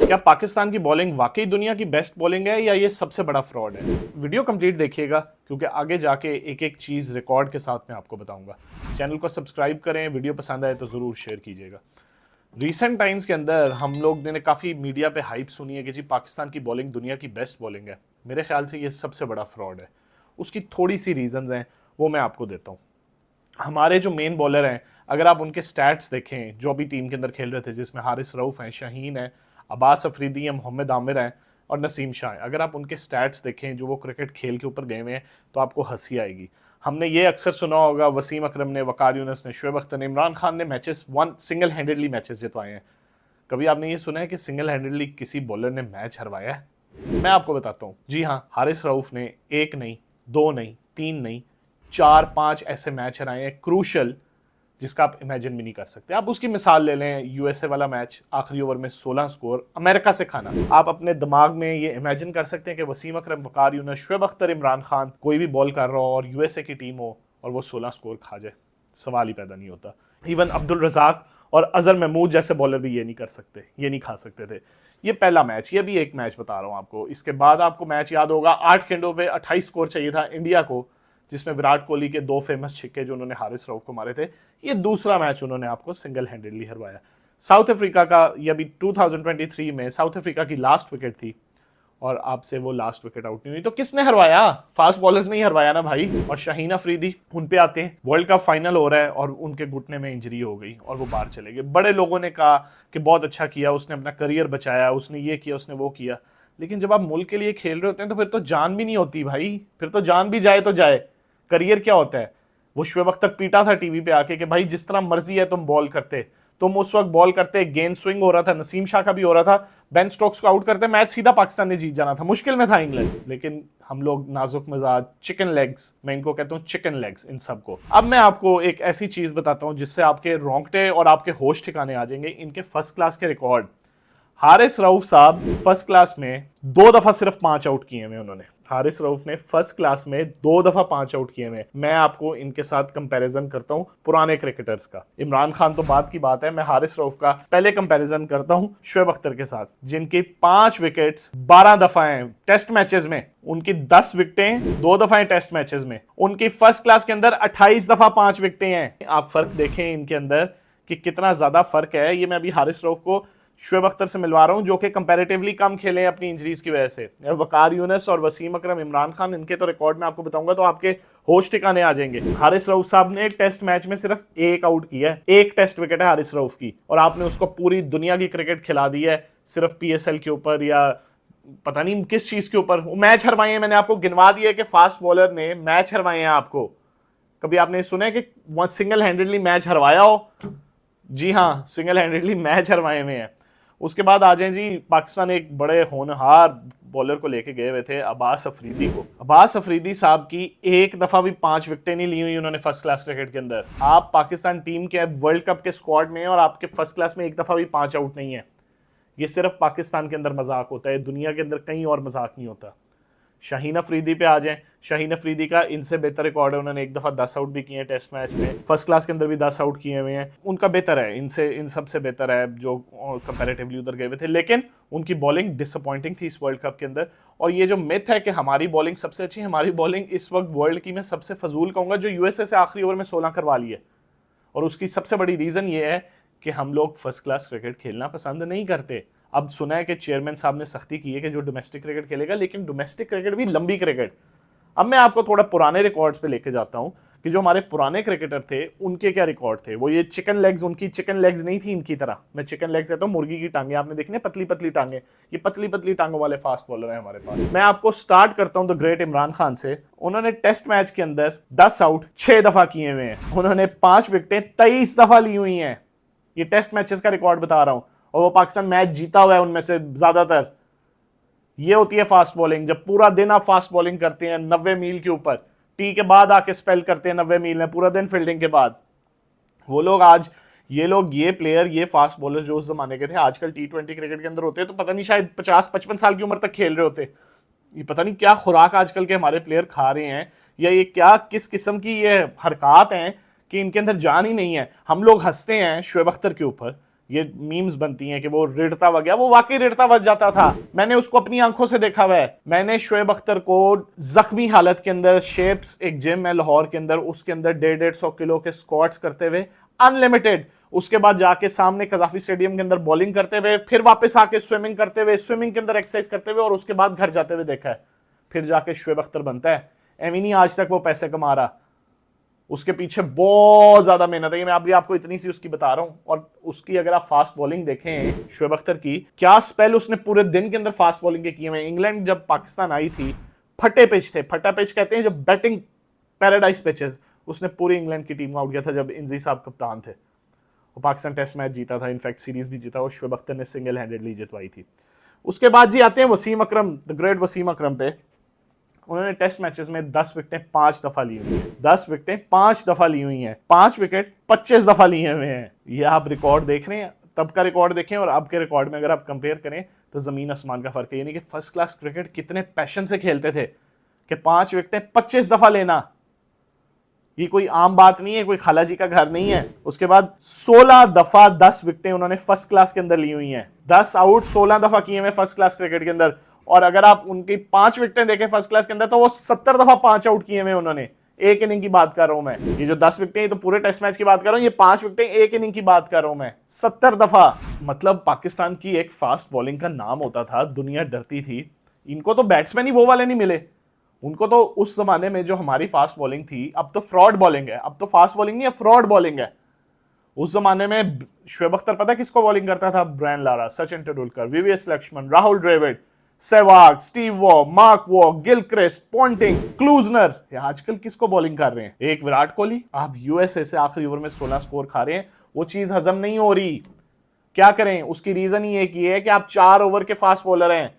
क्या पाकिस्तान की बॉलिंग वाकई दुनिया की बेस्ट बॉलिंग है या ये सबसे बड़ा फ्रॉड है? वीडियो कंप्लीट देखिएगा क्योंकि आगे जाके एक एक चीज़ रिकॉर्ड के साथ मैं आपको बताऊंगा। चैनल को सब्सक्राइब करें, वीडियो पसंद आए तो ज़रूर शेयर कीजिएगा। रिसेंट टाइम्स के अंदर हम लोग ने काफ़ी मीडिया पे हाइप सुनी है कि जी पाकिस्तान की बॉलिंग दुनिया की बेस्ट बॉलिंग है। मेरे ख्याल से ये सबसे बड़ा फ्रॉड है। उसकी थोड़ी सी रीज़न्स हैं, वो मैं आपको देता हूँ। हमारे जो मेन बॉलर हैं, अगर आप उनके स्टैट्स देखें जो अभी टीम के अंदर खेल रहे थे, जिसमें हारिस रऊफ़ हैं, शाहीन है, अब्बास अफरीदी हैं, मोहम्मद आमिर हैं और नसीम शाह हैं, अगर आप उनके स्टैट्स देखें जो वो क्रिकेट खेल के ऊपर गए हुए हैं तो आपको हंसी आएगी। हमने ये अक्सर सुना होगा, वसीम अकरम ने, वकार यूनुस ने, शुएब अख्तर ने, इमरान खान ने मैचेस सिंगल हैंडेडली मैचेस जितवाए हैं। कभी आपने ये सुना है कि सिंगल हैंडेडली किसी बॉलर ने मैच हरवाया है? मैं आपको बताता हूँ। जी हाँ, हारिस रऊफ़ ने एक नहीं, दो नहीं, तीन नहीं, 4-5 ऐसे मैच हराए हैं क्रूशल, जिसका आप इमेजिन भी नहीं कर सकते। आप उसकी मिसाल ले लें, यूएसए वाला मैच, आखिरी ओवर में 16 स्कोर, अमेरिका से खाना। आप अपने दिमाग में ये इमेजिन कर सकते हैं कि वसीम अकरम, वकार यूनुस, शुएब अख्तर, इमरान खान कोई भी बॉल कर रहा हो और यूएसए की टीम हो और वो 16 स्कोर खा जाए? सवाल ही पैदा नहीं होता। इवन अब्दुल रज़ाक और अजहर महमूद जैसे बॉलर भी ये नहीं कर सकते, ये नहीं खा सकते थे। ये पहला मैच, ये भी एक मैच बता रहा हूँ आपको। इसके बाद आपको मैच याद होगा, 8 गेंदों पे 28 स्कोर चाहिए था इंडिया को, जिसमें विराट कोहली के 2 फेमस छिक्के जो उन्होंने हारिस रऊफ को मारे थे। ये दूसरा मैच उन्होंने आपको सिंगल हैंडेडली हरवाया। साउथ अफ्रीका का, ये भी 2023 में साउथ अफ्रीका की लास्ट विकेट थी और आपसे वो लास्ट विकेट आउट नहीं हुई, तो किसने हरवाया? फास्ट बॉलर्स नहीं हरवाया ना भाई। और शाहीन अफरीदी, उन पे आते हैं। वर्ल्ड कप फाइनल हो रहा है और उनके घुटने में इंजरी हो गई और वो बाहर चले गए। बड़े लोगों ने कहा कि बहुत अच्छा किया, उसने अपना करियर बचाया, उसने ये किया, उसने वो किया। लेकिन जब आप मुल्क के लिए खेल रहे होते हैं तो फिर तो जान भी नहीं होती भाई। फिर तो जान भी जाए तो जाए, करियर क्या होता है? वो शुएब अख्तर पीटा था टीवी पे आके कि भाई जिस तरह मर्जी है तुम बॉल करते, तुम उस वक्त बॉल करते, गेंद स्विंग हो रहा था, नसीम शाह का भी हो रहा था, बेन स्टोक्स को आउट करते, मैच सीधा पाकिस्तान ने जीत जाना था। मुश्किल में था इंग्लैंड, लेकिन हम लोग नाजुक मिजाज, चिकन लेग्स, मैं इनको कहता हूँ चिकन लेग्स इन सबको। अब मैं आपको एक ऐसी चीज बताता हूँ जिससे आपके रोंगटे और आपके होश ठिकाने आ जाएंगे। इनके फर्स्ट क्लास के रिकॉर्ड, हारिस रऊफ साहब फर्स्ट क्लास में 2 दफा सिर्फ 5 आउट किए हुए उन्होंने। हारिस रऊफ ने फर्स्ट क्लास में 2 दफा 5 आउट किए हुए। मैं आपको इनके साथ कंपैरिजन करता हूं पुराने क्रिकेटर्स का। इमरान खान तो बात की बात है, मैं हारिस रऊफ का पहले कंपैरिजन करता हूं शुएब अख्तर के साथ, जिनकी 5 विकेट्स 12 दफा हैं टेस्ट मैचेस में। उनकी 10 विकेटें 2 दफा हैं टेस्ट मैचेस में। उनकी फर्स्ट क्लास के अंदर 28 दफा 5 विकेटें हैं। आप फर्क देखें इनके अंदर कि कितना ज्यादा फर्क है। ये मैं अभी हारिस रऊफ को शुएब अख्तर से मिलवा रहा हूं जो कि कंपैरेटिवली कम खेले अपनी इंजरीज की वजह से। वकार यूनुस और वसीम अकरम, इमरान खान, इनके तो रिकॉर्ड में आपको बताऊंगा तो आपके होश ठिकाने आ जाएंगे। हारिस रऊफ साहब ने टेस्ट मैच में सिर्फ 1 आउट किया है, 1 टेस्ट विकेट है हारिस रऊफ की, और आपने उसको पूरी दुनिया की क्रिकेट खिला दी है सिर्फ पीएसएल के ऊपर या पता नहीं किस चीज के ऊपर। मैच हरवाए हैं, मैंने आपको गिनवा दिया कि फास्ट बॉलर ने मैच हरवाए हैं आपको। कभी आपने सुना है कि सिंगल हैंडेडली मैच हरवाया हो? जी हाँ, सिंगल हैंडेडली मैच हरवाए हुए हैं। उसके बाद आ जाए जी, पाकिस्तान एक बड़े होनहार बॉलर को लेके गए हुए थे, अब्बास अफरीदी को। अब्बास अफरीदी साहब की एक दफा भी 5 विकेटें नहीं ली हुई उन्होंने फर्स्ट क्लास क्रिकेट के अंदर। आप पाकिस्तान टीम के वर्ल्ड कप के स्क्वाड में और आपके फर्स्ट क्लास में एक दफा भी 5 आउट नहीं है। ये सिर्फ पाकिस्तान के अंदर मजाक होता है, दुनिया के अंदर कहीं और मजाक नहीं होता। शाहीन अफरीदी पे आ जाएं, शाहीन अफरीदी का इनसे बेहतर रिकॉर्ड है। उन्होंने एक दफ़ा 10 आउट भी किए हैं टेस्ट मैच में, फर्स्ट क्लास के अंदर भी 10 आउट किए हुए हैं। उनका बेहतर है, इन सबसे बेहतर है जो कंपैरेटिवली उधर गए हुए थे। लेकिन उनकी बॉलिंग डिसअपॉइंटिंग थी इस वर्ल्ड कप के अंदर। और ये जो मिथ है कि हमारी बॉलिंग सबसे अच्छी, हमारी बॉलिंग इस वक्त वर्ल्ड की मैं सबसे फजूल कहूँगा जो यूएसए से आखिरी ओवर में 16 करवा ली है। और उसकी सबसे बड़ी रीज़न ये है कि हम लोग फर्स्ट क्लास क्रिकेट खेलना पसंद नहीं करते। अब सुना है कि चेयरमैन साहब ने सख्ती की है कि जो डोमेस्टिक क्रिकेट खेलेगा, लेकिन डोमेस्टिक क्रिकेट भी लंबी क्रिकेट। अब मैं आपको थोड़ा पुराने रिकॉर्ड्स पे लेके जाता हूं कि जो हमारे पुराने क्रिकेटर थे उनके क्या रिकॉर्ड थे। वो ये चिकन लेग्स, उनकी चिकन लेग्स नहीं थी इनकी तरह। मैं चिकन लेग्स कहता हूँ, मुर्गी की टांगे आपने देखी ना, पतली पतली टांगे। ये पतली पतली टांगों वाले फास्ट बॉलर हैं हमारे पास। मैं आपको स्टार्ट करता हूँ द ग्रेट इमरान खान से। उन्होंने टेस्ट मैच के अंदर 10 आउट 6 दफा किए हुए हैं। उन्होंने 5 विकेटें 23 दफा ली हुई हैं। ये टेस्ट मैचेस का रिकॉर्ड बता रहा हूं, और वो पाकिस्तान मैच जीता हुआ है उनमें से ज्यादातर। ये होती है फास्ट बॉलिंग, जब पूरा दिन आप फास्ट बॉलिंग करते हैं 90 मील के ऊपर, टी के बाद आके स्पेल करते हैं 90 मील में पूरा दिन फील्डिंग के बाद। वो लोग आज, ये प्लेयर, ये फास्ट बॉलर जो उस जमाने के थे, आजकल T20 क्रिकेट के अंदर होते हैं तो पता नहीं शायद 50-55 साल की उम्र तक खेल रहे होते। ये पता नहीं क्या खुराक आजकल के हमारे प्लेयर खा रहे हैं, या ये क्या किस किस्म की ये हरकत हैं कि इनके अंदर जान ही नहीं है। हम लोग हंसते हैं शुएब अख्तर के ऊपर ये मीम्स बनती हैं कि वो रिड़ता हुआ गया, वो वाकई रिड़ता हुआ जाता था। मैंने उसको अपनी आंखों से देखा हुआ है। मैंने शोएब अख्तर को जख्मी हालत के अंदर, शेप्स एक जिम है लाहौर के अंदर, उसके अंदर 150 किलो के स्क्वाट्स करते हुए अनलिमिटेड, उसके बाद जाके सामने कजाफी स्टेडियम के अंदर बॉलिंग करते हुए, फिर वापस आके स्विमिंग करते हुए, स्विमिंग के अंदर एक्सरसाइज करते हुए, और उसके बाद घर जाते हुए देखा है। फिर जाके शोएब अख्तर बनता है। एवी नहीं आज तक वो पैसे कमा रहा, उसके पीछे बहुत ज्यादा मेहनत है। मैं अभी आपको इतनी सी उसकी बता रहा हूं। और उसकी अगर आप फास्ट बॉलिंग देखें शोएब अख्तर की, क्या स्पेल उसने पूरे दिन के अंदर फास्ट बॉलिंग के किए हुए। इंग्लैंड जब पाकिस्तान आई थी, फटे पिच थे, फटा पिच कहते हैं जब बैटिंग पैराडाइज पिचेस, उसने पूरी इंग्लैंड की टीम को आउट किया था जब इंजी साहब कप्तान थे। वो पाकिस्तान टेस्ट मैच जीता था, इनफैक्ट सीरीज भी जीता, और शोएब अख्तर ने सिंगल हैंडेडली जितवाई थी। उसके बाद जी आते हैं वसीम अकरम, द ग्रेट वसीम अकरम पे। उन्होंने टेस्ट मैचेस में 10 विकेटें 5 दफा ली हुई हैं। 10 विकेटें 5 दफा ली हुई हैं। 5 विकेट 25 दफा लिए हुए हैं। ये आप रिकॉर्ड देख रहे हैं, तब का रिकॉर्ड देखें और अब के रिकॉर्ड में अगर आप कंपेयर करें तो जमीन आसमान का फर्क है। यानी कि फर्स्ट क्लास क्रिकेट कितने पैशन से खेलते थे कि 5 विकेटें 25 दफा लेना, ये कोई आम बात नहीं है, कोई खाला जी का घर नहीं है। उसके बाद 16 दफा 10 विकेटें उन्होंने फर्स्ट क्लास के अंदर ली हुई हैं। 10 आउट 16 दफा किए हुए फर्स्ट क्लास क्रिकेट के अंदर। और अगर आप उनकी 5 विकेटें देखें फर्स्ट क्लास के अंदर, तो वो 70 दफा 5 आउट किए हुए उन्होंने। एक इनिंग की बात कर रहा हूं मैं। ये जो 10 विकेटें, ये तो पूरे टेस्ट मैच की बात कर रहा हूं, ये 5 विकेटें एक इनिंग की बात कर रहा हूं मैं, 70 दफा। मतलब पाकिस्तान की एक फास्ट बॉलिंग का नाम होता था, दुनिया डरती थी। इनको तो बैट्समैन ही वो वाले नहीं मिले। उनको तो उस जमाने में जो हमारी फास्ट बॉलिंग थी, अब तो फ्रॉड बॉलिंग है। अब तो फास्ट बॉलिंग नहीं है, फ्रॉड बॉलिंग है। उस जमाने में शोएब अख्तर पता किसको बॉलिंग करता था? Brian Lara, Sachin Tendulkar, VVS Laxman, Rahul Dravid, Sehwag, Steve Waugh, Mark Waugh, Gilchrist, Ponting, Klusener. आजकल किसको बॉलिंग कर रहे हैं? एक विराट कोहली। आप यूएसए से आखिरी ओवर में 16 स्कोर खा रहे हैं, वो चीज हजम नहीं हो रही। क्या करें? उसकी रीजन ही एक ये है कि आप 4 ओवर के फास्ट बॉलर हैं,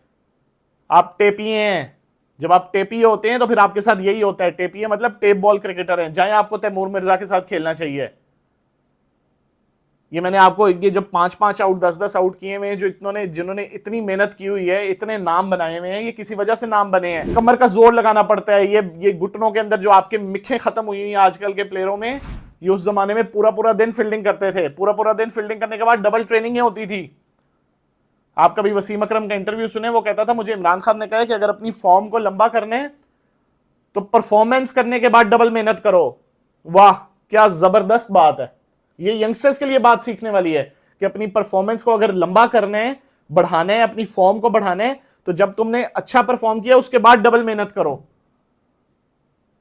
आप टेपिए हैं। जब आप टेपिए होते हैं तो फिर आपके साथ यही होता है। टेपिए मतलब टेप बॉल क्रिकेटर हैं। जाए आपको तैमूर मिर्जा के साथ खेलना चाहिए। ये मैंने आपको ये जब 5-5 आउट 10-10 आउट किए हुए हैं, जो जिन्होंने इतनी मेहनत की हुई है, इतने नाम बनाए हुए हैं, ये किसी वजह से नाम बने हैं। कमर का जोर लगाना पड़ता है। ये घुटनों के अंदर जो आपके मिखें खत्म हुई हुई हैं आजकल के प्लेयरों में, ये उस जमाने में पूरा पूरा दिन फील्डिंग करते थे। पूरा पूरा दिन फील्डिंग करने के बाद डबल ट्रेनिंग होती थी। आप कभी वसीम अकरम का इंटरव्यू सुने, वो कहता था मुझे इमरान खान ने कहा कि अगर अपनी फॉर्म को लंबा करने हैं तो परफॉर्मेंस करने के बाद डबल मेहनत करो। वाह, क्या जबरदस्त बात है। ये यंगस्टर्स के लिए बात सीखने वाली है कि अपनी परफॉर्मेंस को अगर लंबा करना है, बढ़ाना है, अपनी फॉर्म को बढ़ाना है, तो जब तुमने अच्छा परफॉर्म किया उसके बाद डबल मेहनत करो।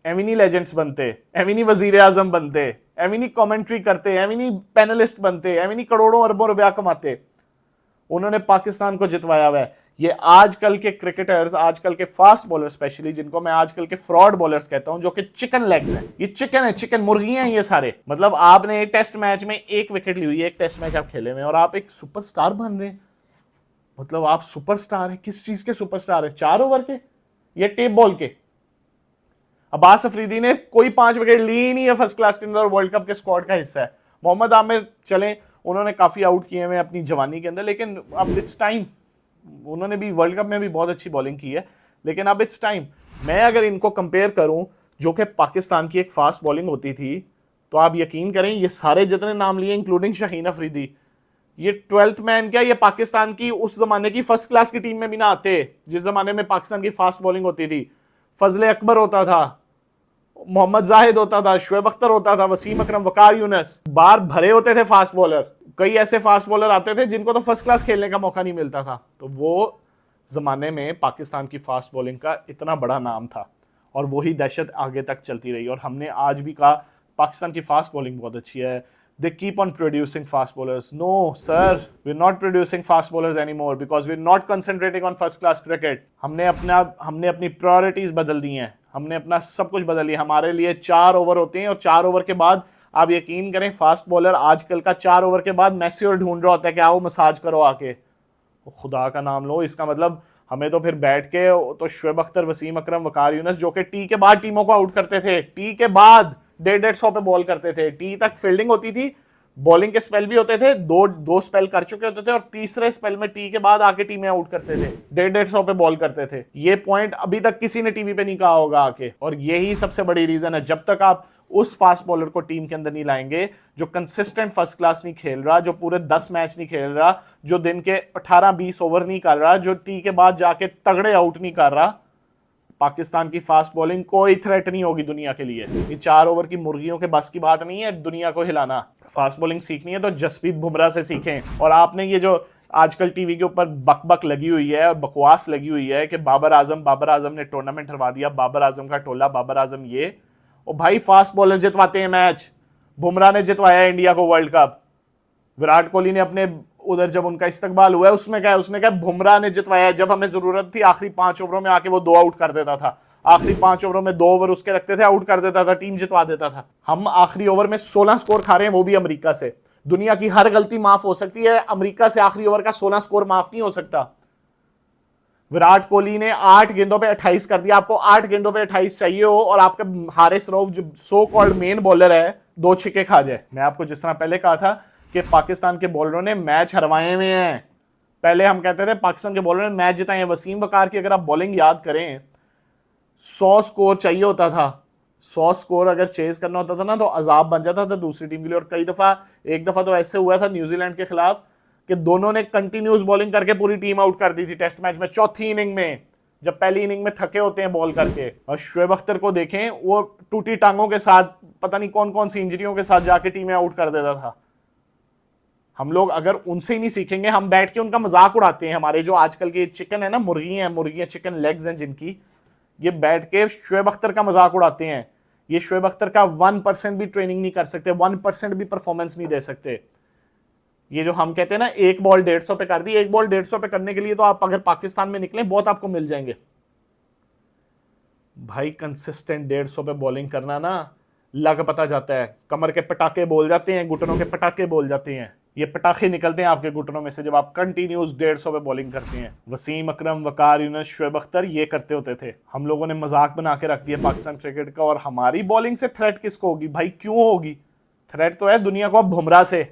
एविनी लेजेंड्स बनते, एविनी वजीर आजम बनते, एविनी कमेंट्री करते, एविनी पैनलिस्ट बनते, एविनी करोड़ों अरबों रुपया कमाते। उन्होंने पाकिस्तान को जितवाया हुआ है। ये आजकल के क्रिकेटर्स, आजकल के फास्ट बॉलर स्पेशली, जिनको मैं आजकल के फ्रॉड बॉलर्स कहता हूं, जो कि चिकन लेग्स हैं। ये चिकन है, चिकन मुर्गियां हैं ये सारे। मतलब आपने टेस्ट मैच में 1 विकेट ली हुई है, एक टेस्ट मैच आप खेले में, और आप एक सुपरस्टार बन रहे हैं। मतलब आप सुपरस्टार है, किस चीज के सुपरस्टार है? 4 ओवर के या टेप बॉल के? अब्बास अफरीदी ने कोई 5 विकेट ली ही नहीं है फर्स्ट क्लास के अंदर, वर्ल्ड कप के स्क्वाड का हिस्सा है। मोहम्मद आमिर चले, उन्होंने काफी आउट किए हुए अपनी जवानी के अंदर, लेकिन अब इट्स टाइम। उन्होंने भी वर्ल्ड कप में भी बहुत अच्छी बॉलिंग की है, लेकिन अब इट्स टाइम। मैं अगर इनको कंपेयर करूं, जो कि पाकिस्तान की एक फास्ट बॉलिंग होती थी, तो आप यकीन करें ये सारे जितने नाम लिए इंक्लूडिंग शाहीन अफरीदी, ये 12th मैन क्या, ये पाकिस्तान की उस जमाने की फर्स्ट क्लास की टीम में भी ना आते। जिस जमाने में पाकिस्तान की फास्ट बॉलिंग होती थी, फजले अकबर होता था, मोहम्मद जाहिद होता था, शोएब अख्तर होता था, वसीम अकरम, वकार यूनुस, बार भरे होते थे फास्ट बॉलर। कई ऐसे फास्ट बॉलर आते थे जिनको तो फर्स्ट क्लास खेलने का मौका नहीं मिलता था। तो वो जमाने में पाकिस्तान की फास्ट बॉलिंग का इतना बड़ा नाम था, और वही दहशत आगे तक चलती रही। और हमने आज भी कहा पाकिस्तान की फास्ट बॉलिंग बहुत अच्छी है, they keep on producing fast bowlers. No sir, we're not producing fast bowlers anymore because we're not concentrating on first class cricket. हमने अपनी प्रायोरिटीज बदल दी हैं, हमने अपना सब कुछ बदल लिया। हमारे लिए 4 ओवर होते हैं, और 4 ओवर के बाद आप यकीन करें फास्ट बॉलर आजकल का 4 ओवर के बाद मैस्योर ढूंढ रहा होता है कि आओ मसाज करो आके। खुदा का नाम लो, इसका मतलब हमें तो फिर बैठ के तो शोएब अख्तर, वसीम अकरम, वकार यूनुस, जो कि टी के बाद टीमों को आउट करते थे, टी के बाद 150 पे बॉल करते थे, टी तक फील्डिंग होती थी, बॉलिंग के स्पेल भी होते थे, दो स्पेल कर चुके होते थे, और तीसरे स्पेल में टी के बाद आके टीमें आउट करते थे, 150 पे बॉल करते थे। ये पॉइंट अभी तक किसी ने टीवी पे नहीं कहा होगा आके, और यही सबसे बड़ी रीजन है। जब तक आप उस फास्ट बॉलर को टीम के अंदर नहीं लाएंगे जो कंसिस्टेंट फर्स्ट क्लास नहीं खेल रहा, जो पूरे 10 मैच नहीं खेल रहा, जो दिन के 18-20 ओवर नहीं कर रहा, जो टी के बाद जाके तगड़े आउट नहीं कर रहा। पाकिस्तान की फास्ट बॉलिंग कोई थ्रेट नहीं होगी दुनिया के लिए। ये 4 ओवर की मुर्गियों के बस की बात नहीं है दुनिया को हिलाना। फास्ट बॉलिंग सीखनी है तो जसप्रीत बुमराह से सीखें। और आपने ये जो आजकल टीवी के ऊपर बकबक लगी हुई है और बकवास लगी हुई है कि बाबर आजम ने टूर्नामेंट हरवा दिया, बाबर आजम का टोला, बाबर आजम ये, और भाई फास्ट बॉलर जितवाते हैं मैच। बुमराह ने जितवाया इंडिया को वर्ल्ड कप। विराट कोहली ने अपने उधर जब उनका इस्तकबाल हुआ उसमें क्या, उसने कहा बुमराह ने जितवाया। जब हमें जरूरत थी आखिरी 5 ओवरों में आके वो 2 आउट कर देता था, आखिरी 5 ओवरों में 2 ओवर उसके रखते थे, आउट कर देता था, टीम जितवा देता था। हम आखिरी ओवर में 16 स्कोर खा रहे हैं, वो भी अमेरिका से। दुनिया की हर गलती माफ हो सकती है, अमेरिका से आखिरी ओवर का 16 स्कोर माफ नहीं हो सकता। विराट कोहली ने 8 गेंदों पे 28 कर दिया। आपको 8 गेंदों पे 28 चाहिए हो और आपका हारिस रऊफ जो सो कॉल्ड मेन बॉलर है 2 छक्के खा जाए। मैं आपको जिस तरह पहले कहा था कि पाकिस्तान के बॉलरों ने मैच हरवाए हुए हैं। पहले हम कहते थे पाकिस्तान के बॉलरों ने मैच जिताए हैं। वसीम वकार की अगर आप बॉलिंग याद करें, 100 स्कोर चाहिए होता था। 100 स्कोर अगर चेज करना होता था ना तो अजाब बन जाता था दूसरी टीम के लिए। और कई दफा, एक दफा तो ऐसे हुआ था न्यूजीलैंड के खिलाफ कि दोनों ने कंटिन्यूस बॉलिंग करके पूरी टीम आउट कर दी थी टेस्ट मैच में, चौथी इनिंग में, जब पहली इनिंग में थके होते हैं बॉल करके। और शुएब अख्तर को देखें, वो टूटी टांगों के साथ, पता नहीं कौन कौन सी इंजरियों के साथ जाके टीमें आउट कर देता था। हम लोग अगर उनसे ही नहीं सीखेंगे, हम बैठ के उनका मजाक उड़ाते हैं। हमारे जो आजकल के चिकन है ना, मुर्गियां चिकन लेग्स हैं जिनकी, ये बैठ के शुएब अख्तर का मजाक उड़ाते हैं। ये शुएब अख्तर का 1% भी ट्रेनिंग नहीं कर सकते, 1% भी परफॉर्मेंस नहीं दे सकते। ये जो हम कहते हैं ना, एक बॉल 150 पे कर दी, एक बॉल 150 पे करने के लिए तो आप अगर पाकिस्तान में निकले बहुत आपको मिल जाएंगे भाई। कंसिस्टेंट 150 पे बॉलिंग करना ना लग पता जाता है। कमर के पटाखे बोल जाते हैं, घुटनों के पटाखे बोल जाते हैं। ये पटाखे निकलते हैं आपके घुटनों में से जब आप कंटिन्यूस 150 पे बॉलिंग करते हैं। वसीम अकरम, वकार यूनुस, शुएब अख्तर ये करते होते थे। हम लोगों ने मजाक बना के रख दिया पाकिस्तान क्रिकेट का। और हमारी बॉलिंग से थ्रेट किसको होगी भाई? क्यों होगी थ्रेट? तो है दुनिया को अब बुमराह से।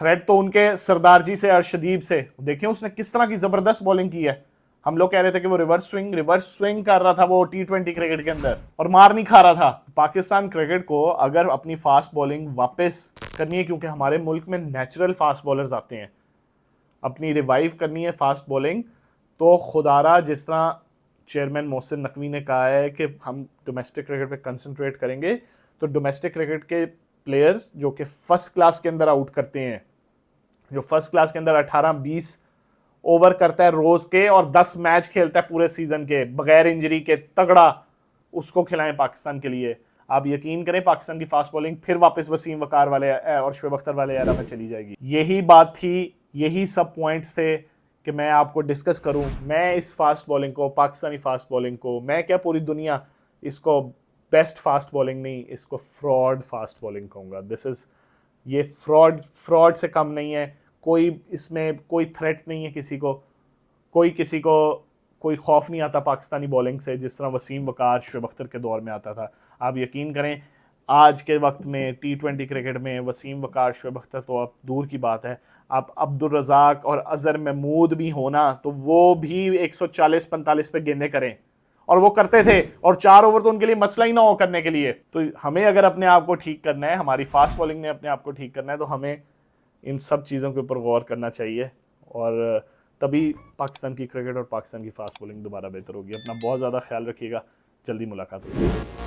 थ्रेट तो उनके सरदार जी से, अर्शदीप से। देखिए उसने किस तरह की जबरदस्त बॉलिंग की है। हम लोग कह रहे थे कि वो रिवर्स स्विंग कर रहा था वो T20 क्रिकेट के अंदर, और मार नहीं खा रहा था। पाकिस्तान क्रिकेट को अगर अपनी फास्ट बॉलिंग वापस करनी है, क्योंकि हमारे मुल्क में नेचुरल फास्ट बॉलर्स आते हैं, अपनी रिवाइव करनी है फास्ट बॉलिंग, तो खुदारा जिस तरह चेयरमैन मोहसिन नकवी ने कहा है कि हम डोमेस्टिक क्रिकेट पे कंसंट्रेट करेंगे, तो डोमेस्टिक क्रिकेट के प्लेयर्स जो कि फर्स्ट क्लास के अंदर आउट करते हैं, जो फर्स्ट क्लास के अंदर 18-20 ओवर करता है रोज के और 10 मैच खेलता है पूरे सीजन के बगैर इंजरी के, तगड़ा, उसको खिलाएं पाकिस्तान के लिए। आप यकीन करें पाकिस्तान की फास्ट बॉलिंग फिर वापस वसीम वकार वाले और शुएब अख्तर वाले एरा में चली जाएगी। यही बात थी, यही सब पॉइंट्स थे कि मैं आपको डिस्कस करूं। मैं इस फास्ट बॉलिंग को, पाकिस्तानी फास्ट बॉलिंग को, मैं क्या पूरी दुनिया इसको बेस्ट फास्ट बॉलिंग नहीं, इसको फ्रॉड फास्ट बॉलिंग कहूँगा। ये फ्रॉड से कम नहीं है। कोई इसमें कोई थ्रेट नहीं है किसी को, कोई खौफ नहीं आता पाकिस्तानी बॉलिंग से जिस तरह वसीम वकार, शुएब अख्तर के दौर में आता था। आप यकीन करें आज के वक्त में T20 क्रिकेट में वसीम वकार, शुएब अख्तर तो अब दूर की बात है। आप अब्दुल रज़ाक और अज़हर महमूद भी होना तो वो भी 140-45 पे गेंदें करें, और वो करते थे, और 4 ओवर तो उनके लिए मसला ही ना हो करने के लिए। तो हमें अगर अपने आप को ठीक करना है, हमारी फास्ट बॉलिंग ने अपने आप को ठीक करना है, तो हमें इन सब चीज़ों के ऊपर गौर करना चाहिए, और तभी पाकिस्तान की क्रिकेट और पाकिस्तान की फास्ट बॉलिंग दोबारा बेहतर होगी। अपना बहुत ज़्यादा ख्याल रखिएगा, जल्दी मुलाकात होगी।